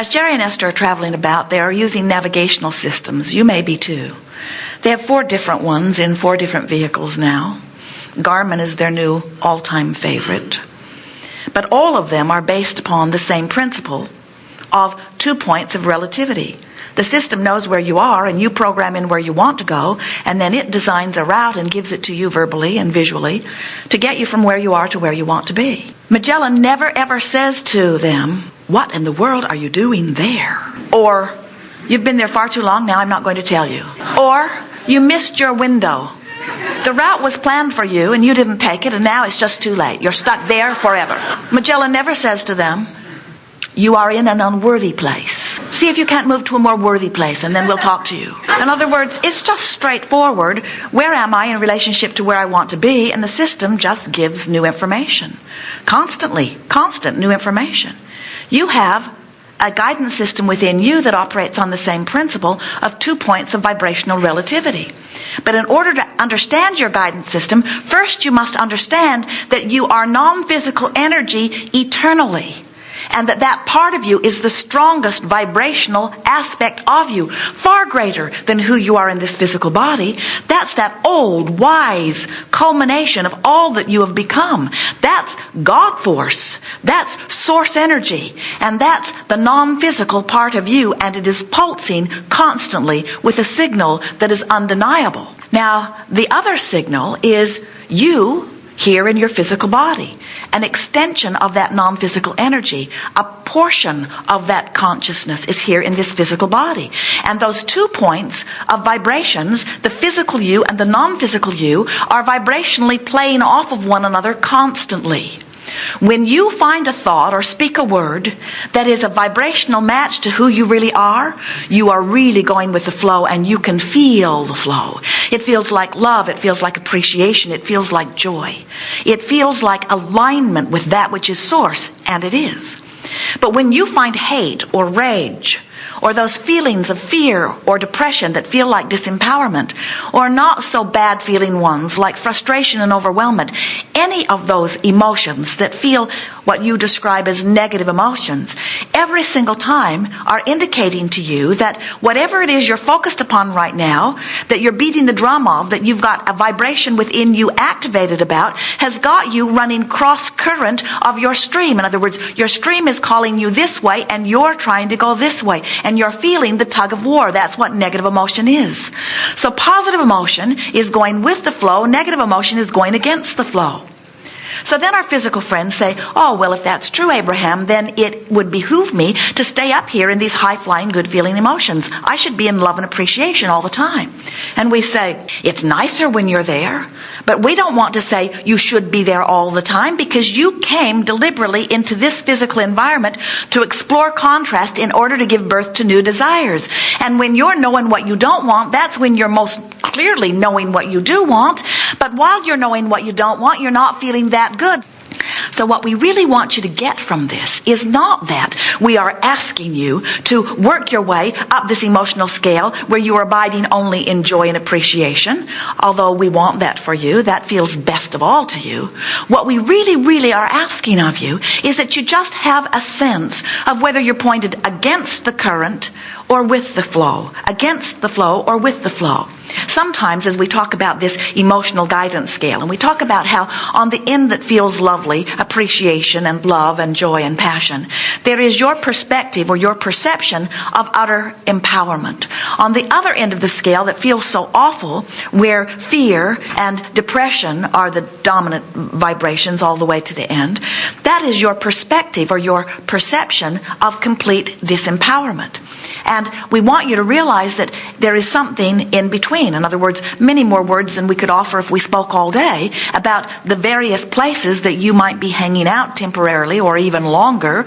As Jerry and Esther are traveling about, they are using navigational systems. You may be too. They have 4 different ones in 4 different vehicles now. Garmin is their new all-time favorite. But all of them are based upon the same principle of 2 points of relativity. The system knows where you are, and you program in where you want to go, and then it designs a route and gives it to you verbally and visually to get you from where you are to where you want to be. Magellan never ever says to them, "What in the world are you doing there?" Or, "You've been there far too long, now I'm not going to tell you." Or, "You missed your window. The route was planned for you and you didn't take it, and now it's just too late. You're stuck there forever." Magellan never says to them, "You are in an unworthy place. See if you can't move to a more worthy place, and then we'll talk to you." In other words, it's just straightforward. Where am I in relationship to where I want to be? And the system just gives new information. Constant new information. You have a guidance system within you that operates on the same principle of 2 points of vibrational relativity. But in order to understand your guidance system, first you must understand that you are non-physical energy eternally. And that part of you is the strongest vibrational aspect of you, far greater than who you are in this physical body. That's that old, wise culmination of all that you have become. That's God force. That's source energy. And that's the non-physical part of you, and it is pulsing constantly with a signal that is undeniable. Now, the other signal is you here in your physical body. An extension of that non-physical energy. A portion of that consciousness is here in this physical body. And those 2 points of vibrations, the physical you and the non-physical you, are vibrationally playing off of one another constantly. When you find a thought or speak a word that is a vibrational match to who you really are, you are really going with the flow, and you can feel the flow. It feels like love. It feels like appreciation. It feels like joy. It feels like alignment with that which is source, and it is. But when you find hate or rage, or those feelings of fear or depression that feel like disempowerment, or not so bad feeling ones like frustration and overwhelmment, any of those emotions that feel what you describe as negative emotions, every single time are indicating to you that whatever it is you're focused upon right now, that you're beating the drum of, that you've got a vibration within you activated about, has got you running cross current of your stream. In other words, your stream is calling you this way and you're trying to go this way, and you're feeling the tug of war. That's what negative emotion is. So positive emotion is going with the flow, negative emotion is going against the flow. So then our physical friends say, "Oh, well, if that's true, Abraham, then it would behoove me to stay up here in these high-flying, good-feeling emotions. I should be in love and appreciation all the time." And we say, "It's nicer when you're there." But we don't want to say you should be there all the time, because you came deliberately into this physical environment to explore contrast in order to give birth to new desires. And when you're knowing what you don't want, that's when you're most clearly knowing what you do want. But while you're knowing what you don't want, you're not feeling that good. So what we really want you to get from this is not that we are asking you to work your way up this emotional scale where you are abiding only in joy and appreciation, although we want that for you. That feels best of all to you. What we really, really are asking of you is that you just have a sense of whether you're pointed against the current or with the flow, against the flow or with the flow. Sometimes as we talk about this emotional guidance scale, and we talk about how on the end that feels lovely, appreciation and love and joy and passion, there is your perspective or your perception of utter empowerment. On the other end of the scale that feels so awful, where fear and depression are the dominant vibrations all the way to the end, that is your perspective or your perception of complete disempowerment. And we want you to realize that there is something in between. In other words, many more words than we could offer if we spoke all day about the various places that you might be hanging out temporarily or even longer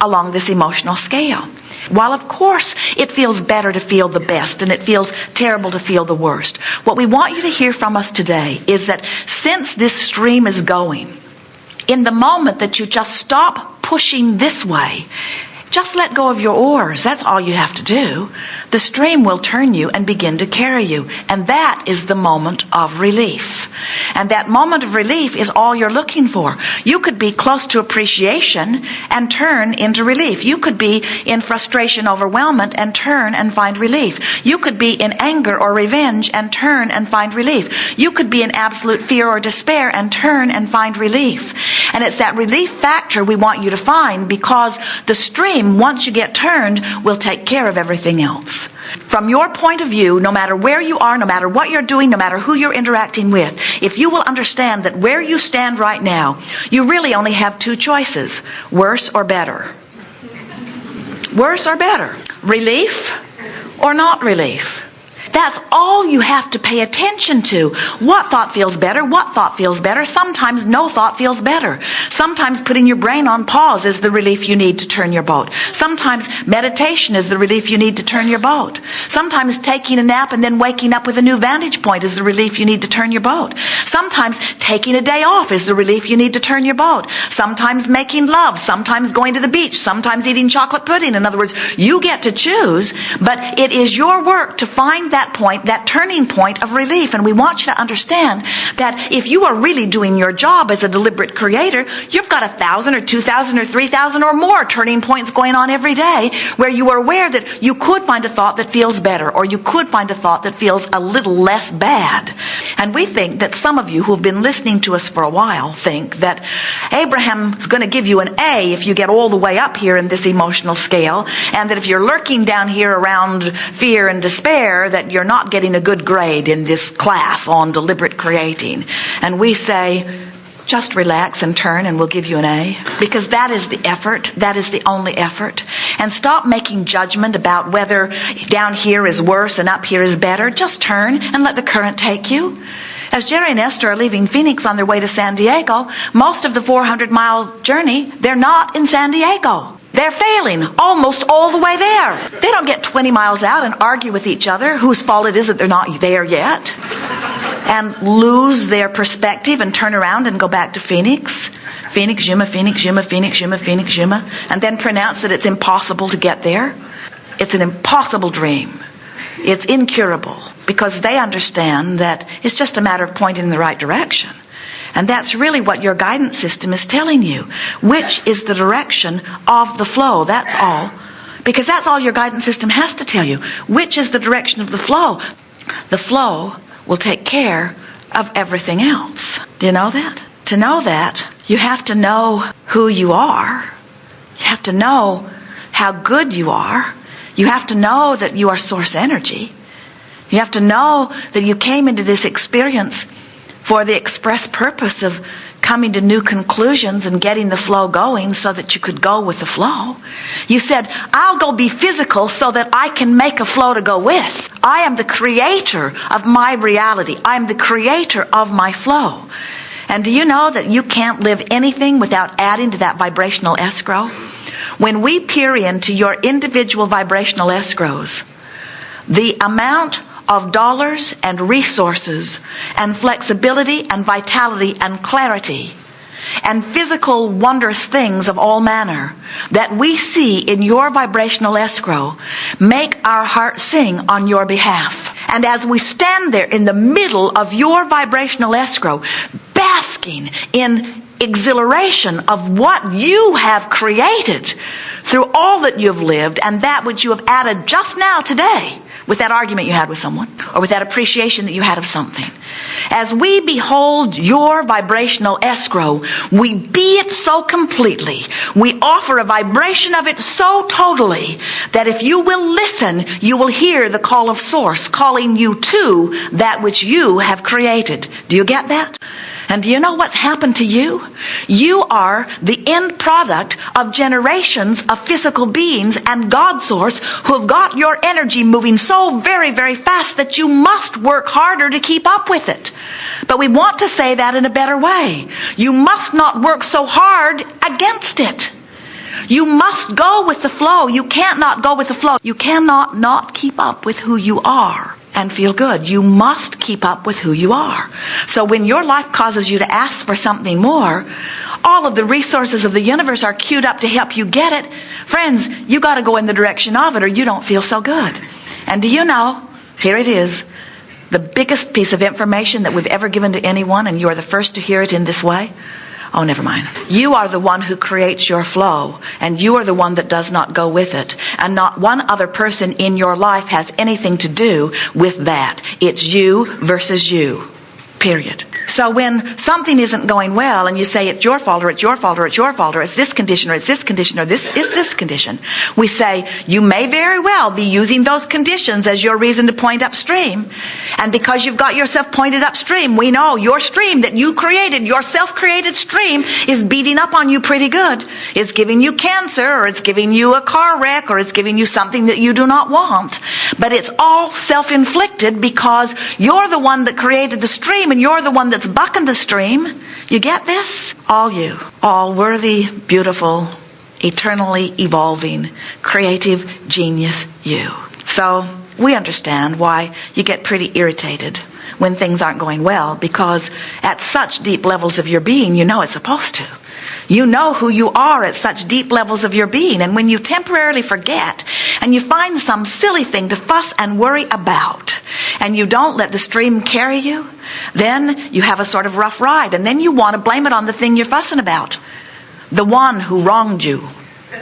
along this emotional scale. While of course it feels better to feel the best and it feels terrible to feel the worst, what we want you to hear from us today is that since this stream is going, in the moment that you just stop pushing this way, Just let go of your oars. That's all you have to do. The stream will turn you and begin to carry you. And that is the moment of relief. And that moment of relief is all you're looking for. You could be close to appreciation and turn into relief. You could be in frustration, overwhelmment, and turn and find relief. You could be in anger or revenge and turn and find relief. You could be in absolute fear or despair and turn and find relief. And it's that relief factor we want you to find, because the stream, once you get turned, will take care of everything else. From your point of view, no matter where you are, no matter what you're doing, no matter who you're interacting with, if you will understand that where you stand right now, you really only have two choices: worse or better. Worse or better. Relief or not relief. That's all you have to pay attention to. What thought feels better? What thought feels better? Sometimes no thought feels better. Sometimes putting your brain on pause is the relief you need to turn your boat. Sometimes meditation is the relief you need to turn your boat. Sometimes taking a nap and then waking up with a new vantage point is the relief you need to turn your boat. Sometimes taking a day off is the relief you need to turn your boat. Sometimes making love. Sometimes going to the beach. Sometimes eating chocolate pudding. In other words, you get to choose, but it is your work to find that point, that turning point of relief. And we want you to understand that if you are really doing your job as a deliberate creator, you've got 1,000 or 2,000 or 3,000 or more turning points going on every day, where you are aware that you could find a thought that feels better, or you could find a thought that feels a little less bad. And we think that some of you who have been listening to us for a while think that Abraham's going to give you an A if you get all the way up here in this emotional scale, and that if you're lurking down here around fear and despair, that you're not getting a good grade in this class on deliberate creating. And we say, just relax and turn and we'll give you an A. Because that is the effort. That is the only effort. And stop making judgment about whether down here is worse and up here is better. Just turn and let the current take you. As Jerry and Esther are leaving Phoenix on their way to San Diego, most of the 400-mile journey, they're not in San Diego. They're failing almost all the way there. They don't get 20 miles out and argue with each other whose fault it is that they're not there yet, and lose their perspective and turn around and go back to Phoenix. Phoenix, Yuma, Phoenix, Yuma, Phoenix, Yuma, Phoenix, Yuma, and then pronounce that it's impossible to get there. It's an impossible dream. It's incurable, because they understand that it's just a matter of pointing in the right direction. And that's really what your guidance system is telling you. Which is the direction of the flow. That's all. Because that's all your guidance system has to tell you. Which is the direction of the flow. The flow will take care of everything else. Do you know that? To know that, you have to know who you are. You have to know how good you are. You have to know that you are source energy. You have to know that you came into this experience for the express purpose of coming to new conclusions and getting the flow going so that you could go with the flow. You said, I'll go be physical so that I can make a flow to go with. I am the creator of my reality. I am the creator of my flow. And do you know that you can't live anything without adding to that vibrational escrow? When we peer into your individual vibrational escrows, the amount of dollars and resources and flexibility and vitality and clarity and physical wondrous things of all manner that we see in your vibrational escrow make our heart sing on your behalf. And as we stand there in the middle of your vibrational escrow, basking in exhilaration of what you have created through all that you've lived and that which you have added just now today, with that argument you had with someone, or with that appreciation that you had of something. As we behold your vibrational escrow, we be it so completely. We offer a vibration of it so totally that if you will listen, you will hear the call of Source calling you to that which you have created. Do you get that? And do you know what's happened to you? You are the end product of generations of physical beings and God Source who have got your energy moving so very, very fast that you must work harder to keep up with it. But we want to say that in a better way. You must not work so hard against it. You must go with the flow. You can't not go with the flow. You cannot not keep up with who you are and feel good. You must keep up with who you are. So when your life causes you to ask for something more, all of the resources of the universe are queued up to help you get it. Friends, you got to go in the direction of it or you don't feel so good. And do you know, here it is, the biggest piece of information that we've ever given to anyone, and you are the first to hear it in this way. Oh, never mind. You are the one who creates your flow, and you are the one that does not go with it. And not one other person in your life has anything to do with that. It's you versus you. Period. So when something isn't going well and you say it's your fault or it's your fault or it's your fault or it's this condition or it's this condition or this is this condition, we say you may very well be using those conditions as your reason to point upstream. And because you've got yourself pointed upstream, we know your stream that you created, your self-created stream, is beating up on you pretty good. It's giving you cancer, or it's giving you a car wreck, or it's giving you something that you do not want. But it's all self-inflicted because you're the one that created the stream and you're the one that's bucking the stream. You get this? All you. All worthy, beautiful, eternally evolving, creative genius you. So we understand why you get pretty irritated when things aren't going well, because at such deep levels of your being, you know it's supposed to. You know who you are at such deep levels of your being. And when you temporarily forget and you find some silly thing to fuss and worry about, and you don't let the stream carry you, then you have a sort of rough ride. And then you want to blame it on the thing you're fussing about. The one who wronged you.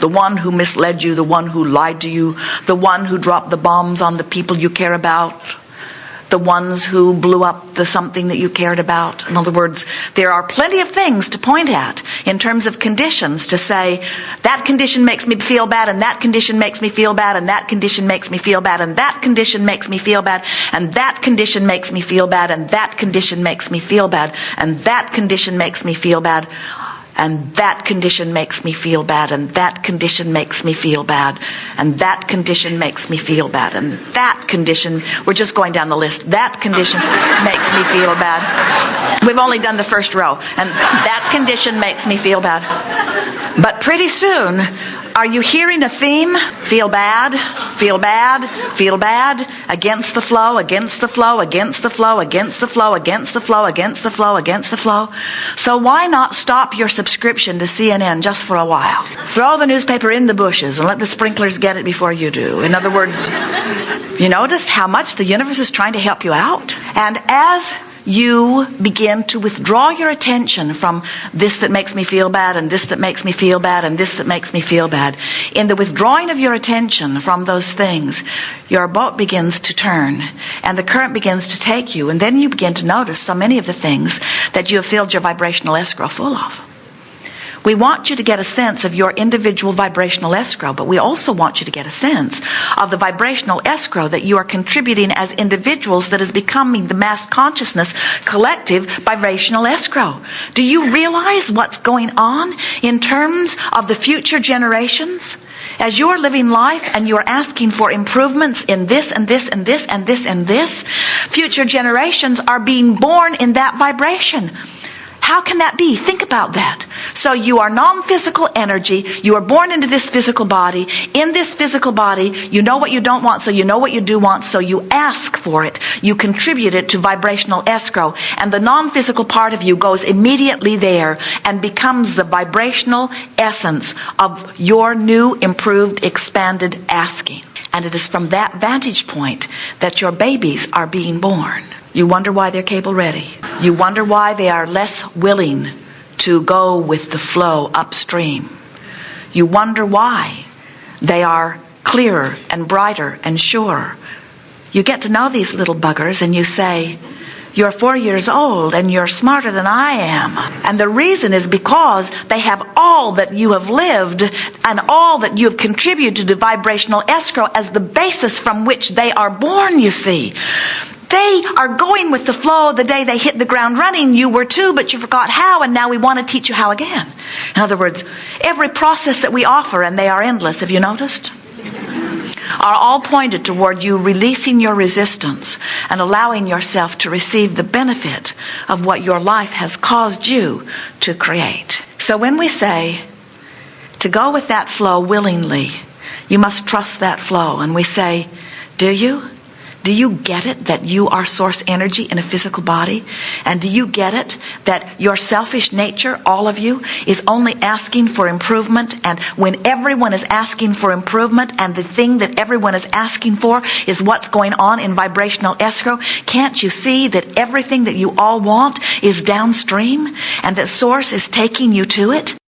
The one who misled you. The one who lied to you. The one who dropped the bombs on the people you care about. The ones who blew up the something that you cared about. In other words, there are plenty of things to point at in terms of conditions to say, that condition makes me feel bad, and that condition makes me feel bad, and that condition makes me feel bad, and that condition makes me feel bad, and that condition makes me feel bad, and that condition makes me feel bad, and that condition makes me feel bad. And that condition makes me feel bad, and that condition makes me feel bad, and that condition makes me feel bad, and that condition, we're just going down the list, that condition makes me feel bad. We've only done the first row, and that condition makes me feel bad. But pretty soon, are you hearing a theme? Feel bad, feel bad, feel bad, against the flow, against the flow, against the flow, against the flow, against the flow, against the flow, against the flow. So why not stop your subscription to CNN just for a while? Throw the newspaper in the bushes and let the sprinklers get it before you do. In other words, you notice how much the universe is trying to help you out? And as you begin to withdraw your attention from this that makes me feel bad, and this that makes me feel bad, and this that makes me feel bad, in the withdrawing of your attention from those things, your boat begins to turn and the current begins to take you, and then you begin to notice so many of the things that you have filled your vibrational escrow full of. We want you to get a sense of your individual vibrational escrow, but we also want you to get a sense of the vibrational escrow that you are contributing as individuals that is becoming the mass consciousness collective vibrational escrow. Do you realize what's going on in terms of the future generations? As you're living life and you're asking for improvements in this and this and this and this and this, future generations are being born in that vibration. How can that be? Think about that. So you are non-physical energy. You are born into this physical body. In this physical body, you know what you don't want, so you know what you do want, so you ask for it. You contribute it to vibrational escrow. And the non-physical part of you goes immediately there and becomes the vibrational essence of your new, improved, expanded asking. And it is from that vantage point that your babies are being born. You wonder why they're cable ready. You wonder why they are less willing to go with the flow upstream. You wonder why they are clearer and brighter and surer. You get to know these little buggers and you say, you're 4 years old and you're smarter than I am. And the reason is because they have all that you have lived and all that you have contributed to vibrational escrow as the basis from which they are born, you see. They are going with the flow. The day they hit the ground running, you were too, but you forgot how, and now we want to teach you how again. In other words, every process that we offer, and they are endless, have you noticed? Are all pointed toward you releasing your resistance and allowing yourself to receive the benefit of what your life has caused you to create. So when we say to go with that flow willingly, you must trust that flow. And we say, do you? Do you get it that you are source energy in a physical body? And do you get it that your selfish nature, all of you, is only asking for improvement? And when everyone is asking for improvement and the thing that everyone is asking for is what's going on in vibrational escrow, can't you see that everything that you all want is downstream and that source is taking you to it?